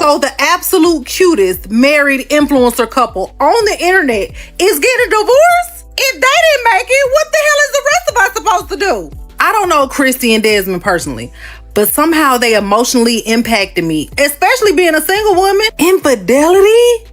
So the absolute cutest married influencer couple on the internet is getting divorced? If they didn't make it, what the hell is the rest of us supposed to do? I don't know Kristy and Desmond personally, but somehow they emotionally impacted me, especially being a single woman. Infidelity?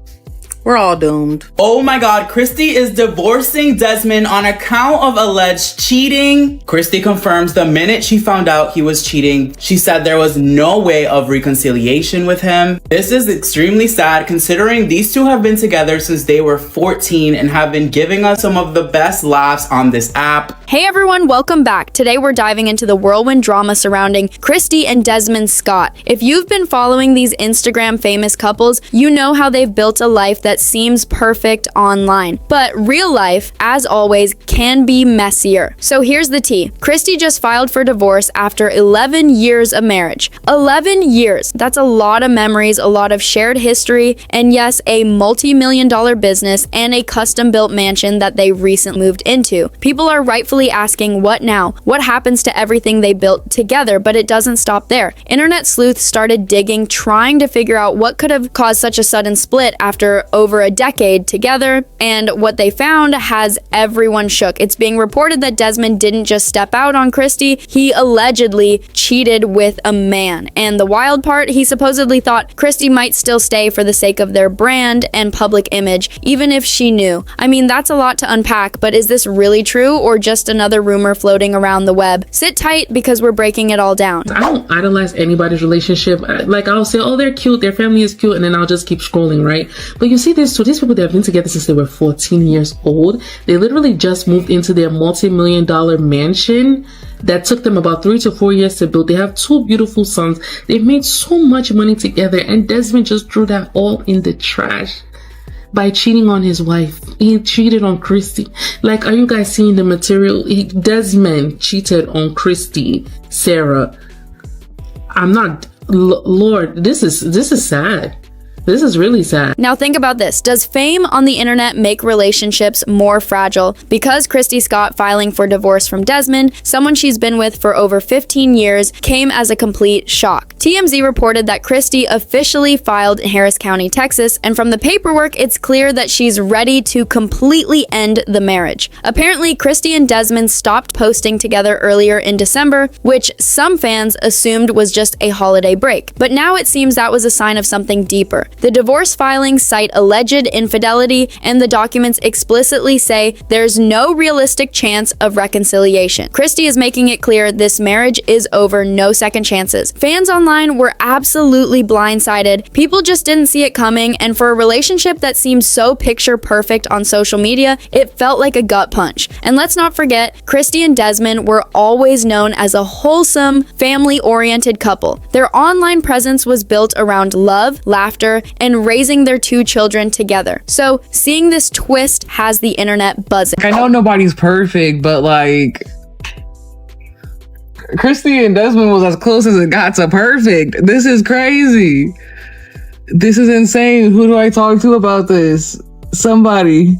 We're all doomed. Oh my God, Kristy is divorcing Desmond on account of alleged cheating. Kristy confirms the minute she found out he was cheating, she said there was no way of reconciliation with him. This is extremely sad considering these two have been together since they were 14 and have been giving us some of the best laughs on this app. Hey everyone, welcome back. Today we're diving into the whirlwind drama surrounding Kristy and Desmond Scott. If you've been following these Instagram famous couples, you know how they've built a life that seems perfect online. But real life, as always, can be messier. So here's the tea. Kristy just filed for divorce after 11 years of marriage. 11 years. That's a lot of memories, a lot of shared history, and yes, a multi-million-dollar business and a custom-built mansion that they recently moved into. People are rightfully asking, what now? What happens to everything they built together? But it doesn't stop there. Internet sleuths started digging, trying to figure out what could have caused such a sudden split after over a decade together, and what they found has everyone shook. It's being reported that Desmond didn't just step out on Kristy, he allegedly cheated with a man. And the wild part, he supposedly thought Kristy might still stay for the sake of their brand and public image, even if she knew. I mean, that's a lot to unpack, but is this really true or just another rumor floating around the web? Sit tight because we're breaking it all down. I don't idolize anybody's relationship. Like, I'll say, oh, they're cute, their family is cute, and then I'll just keep scrolling, right? But you see this, so these people that have been together since they were 14 years old, they literally just moved into their multi-million-dollar mansion that took them about 3 to 4 years to build. They have 2 beautiful sons. They've made so much money together, and Desmond just threw that all in the trash by cheating on his wife. He cheated on Kristy. Like, are you guys seeing the material? Desmond cheated on Kristy, Sarah. I'm not, Lord, this is sad. This is really sad. Now think about this. Does fame on the internet make relationships more fragile? Because Kristy Scott filing for divorce from Desmond, someone she's been with for over 15 years, came as a complete shock. TMZ reported that Kristy officially filed in Harris County, Texas, and from the paperwork, it's clear that she's ready to completely end the marriage. Apparently, Kristy and Desmond stopped posting together earlier in December, which some fans assumed was just a holiday break. But now it seems that was a sign of something deeper. The divorce filings cite alleged infidelity, and the documents explicitly say there's no realistic chance of reconciliation. Kristy is making it clear this marriage is over, no second chances. Fans online were absolutely blindsided. People just didn't see it coming, and for a relationship that seems so picture perfect on social media, it felt like a gut punch. And let's not forget, Kristy and Desmond were always known as a wholesome, family-oriented couple. Their online presence was built around love, laughter, and raising their 2 children together. So seeing this twist has the internet buzzing. I know nobody's perfect, but like, Kristy and Desmond was as close as it got to perfect. This is crazy. This is insane. Who do I talk to about this? Somebody.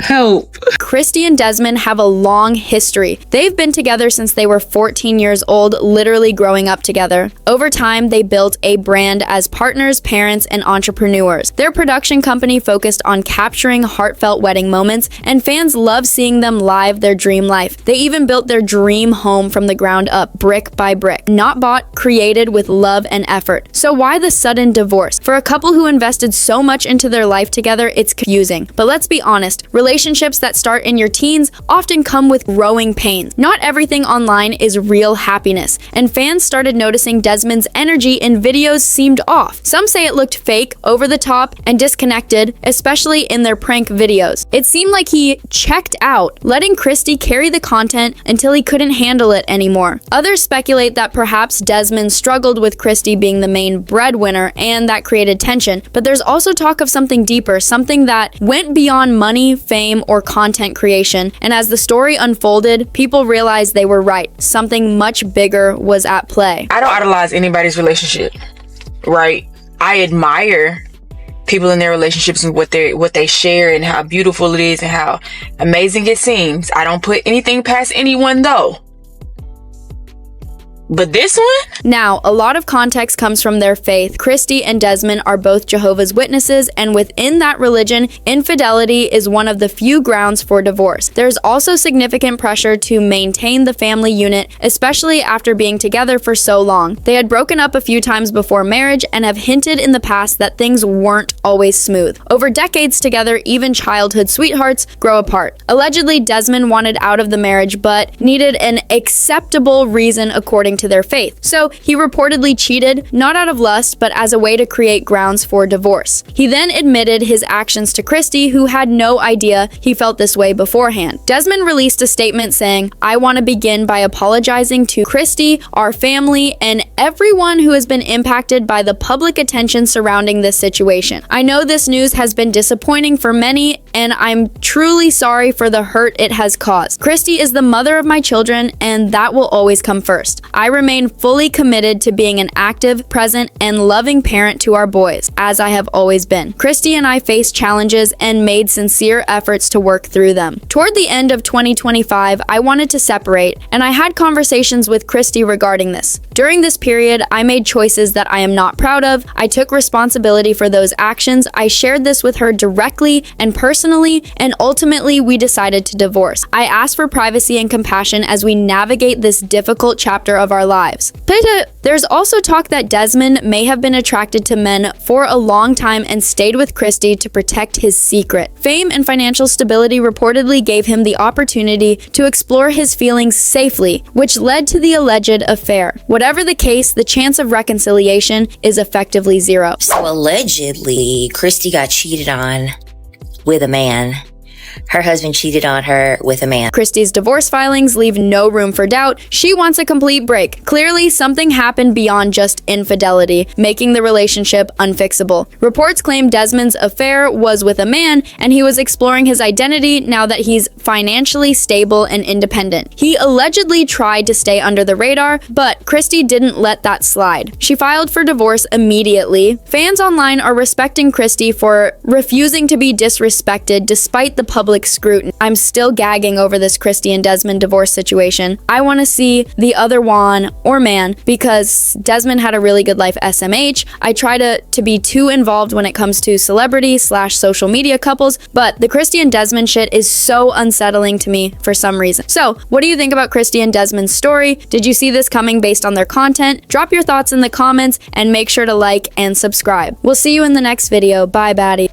Help. Kristy and Desmond have a long history. They've been together since they were 14 years old, literally growing up together. Over time, they built a brand as partners, parents, and entrepreneurs. Their production company focused on capturing heartfelt wedding moments, and fans love seeing them live their dream life. They even built their dream home from the ground up, brick by brick. Not bought, created with love and effort. So why the sudden divorce? For a couple who invested so much into their life together, it's confusing. But let's be honest, relationships that start in your teens often come with growing pains. Not everything online is real happiness, and fans started noticing Desmond's energy in videos seemed off. Some say it looked fake, over the top, and disconnected, especially in their prank videos. It seemed like he checked out, letting Kristy carry the content until he couldn't handle it anymore. Others speculate that perhaps Desmond struggled with Kristy being the main breadwinner, and that created tension. But there's also talk of something deeper, something that went beyond money, fame, or content creation, and as the story unfolded, people realized they were right. Something much bigger was at play. I don't idolize anybody's relationship, right? I admire people in their relationships and what they share and how beautiful it is and how amazing it seems. I don't put anything past anyone though. But this one? Now, a lot of context comes from their faith. Kristy and Desmond are both Jehovah's Witnesses, and within that religion, infidelity is one of the few grounds for divorce. There's also significant pressure to maintain the family unit, especially after being together for so long. They had broken up a few times before marriage and have hinted in the past that things weren't always smooth. Over decades together, even childhood sweethearts grow apart. Allegedly, Desmond wanted out of the marriage but needed an acceptable reason according to their faith. So he reportedly cheated, not out of lust, but as a way to create grounds for divorce. He then admitted his actions to Kristy, who had no idea he felt this way beforehand. Desmond released a statement saying, "I want to begin by apologizing to Kristy, our family, and everyone who has been impacted by the public attention surrounding this situation. I know this news has been disappointing for many, and I'm truly sorry for the hurt it has caused. Kristy is the mother of my children, and that will always come first. I remain fully committed to being an active, present, and loving parent to our boys, as I have always been. Kristy and I faced challenges and made sincere efforts to work through them. Toward the end of 2025, I wanted to separate, and I had conversations with Kristy regarding this. During this period, I made choices that I am not proud of. I took responsibility for those actions. I shared this with her directly and personally, and ultimately we decided to divorce. I asked for privacy and compassion as we navigate this difficult chapter of our lives." There's also talk that Desmond may have been attracted to men for a long time and stayed with Kristy to protect his secret. Fame and financial stability reportedly gave him the opportunity to explore his feelings safely, which led to the alleged affair. Whatever the case, the chance of reconciliation is effectively zero. So allegedly, Kristy got cheated on with a man. Her husband cheated on her with a man. Kristy's divorce filings leave no room for doubt. She wants a complete break. Clearly, something happened beyond just infidelity, making the relationship unfixable. Reports claim Desmond's affair was with a man, and he was exploring his identity now that he's financially stable and independent. He allegedly tried to stay under the radar, but Kristy didn't let that slide. She filed for divorce immediately. Fans online are respecting Kristy for refusing to be disrespected despite the public scrutiny. I'm still gagging over this Kristy and Desmond divorce situation. I want to see the other Juan or man, because Desmond had a really good life SMH. I try to be too involved when it comes to celebrity/social media couples, but the Kristy and Desmond shit is so unsettling to me for some reason. So, what do you think about Kristy and Desmond's story? Did you see this coming based on their content? Drop your thoughts in the comments and make sure to like and subscribe. We'll see you in the next video. Bye, baddie.